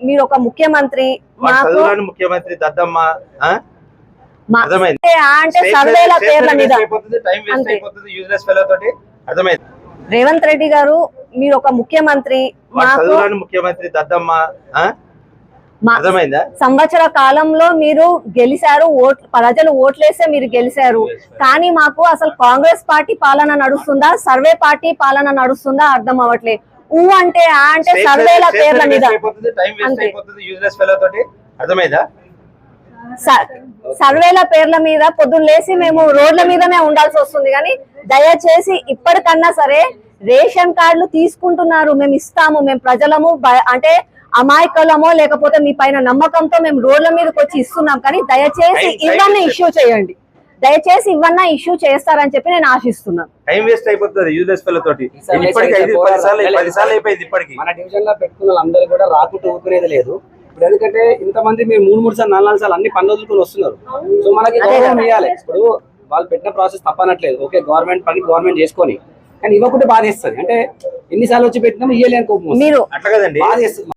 మీరు ఒక ముఖ్యమంత్రి ముఖ్యమంత్రి దద్దమ్మ అంటే సర్వేల పేర్ల మీద రేవంత్ రెడ్డి గారు మీరు ఒక ముఖ్యమంత్రి ముఖ్యమంత్రి దద్దమ్మ సంవత్సర కాలంలో మీరు గెలిచారు, ప్రజలు ఓట్లేస్తే మీరు గెలిచారు. కానీ మాకు అసలు కాంగ్రెస్ పార్టీ పాలన నడుస్తుందా, సర్వే పార్టీ పాలన నడుస్తుందా అర్థం అవ్వట్లేదు. అంటే అంటే సర్వేల పేర్ల మీద సర్వేల పేర్ల మీద పొద్దున్న లేసి మేము రోడ్ల మీదనే ఉండాల్సి వస్తుంది. కానీ దయచేసి ఇప్పటికన్నా సరే రేషన్ కార్డులు తీసుకుంటున్నారు, మేము ఇస్తాము, మేము ప్రజలము అంటే అమాయకులమో లేకపోతే మీ పైన నమ్మకంతో మేము రోడ్ల మీదకి వచ్చి ఇస్తున్నాం. కానీ దయచేసి ఇవన్నీ ఇష్యూ చేయండి, దయచేసి ఇవన్నీ ఇష్యూ చేస్తారని చెప్పి నేను ఆశిస్తున్నాను. టైం వేస్ట్ అయిపోతుంది యూజ్లెస్ పిల్లతోటి. మన డివిజన్ లో పెట్టుకున్న వాళ్ళందరూ కూడా రాకుంటూ ఊరుకునేది లేదు. ఇప్పుడు ఎందుకంటే ఇంతమంది మీరు 3 సార్లు 4 సార్లు అన్ని పనులు వదులుకొని వస్తున్నారు. సో మనకి గౌరవం ఇవ్వాలి. ఇప్పుడు వాళ్ళు పెట్టిన ప్రాసెస్ తప్పనట్లేదు, ఓకే గవర్నమెంట్ పని గవర్నమెంట్ చేసుకొని, కానీ ఇవ్వకుంటే బాధేస్తుంది. అంటే ఎన్నిసార్లు వచ్చి పెట్టినా ఇయ్యలేని కోపం అట్లా కదండి, బాధేస్తుంది.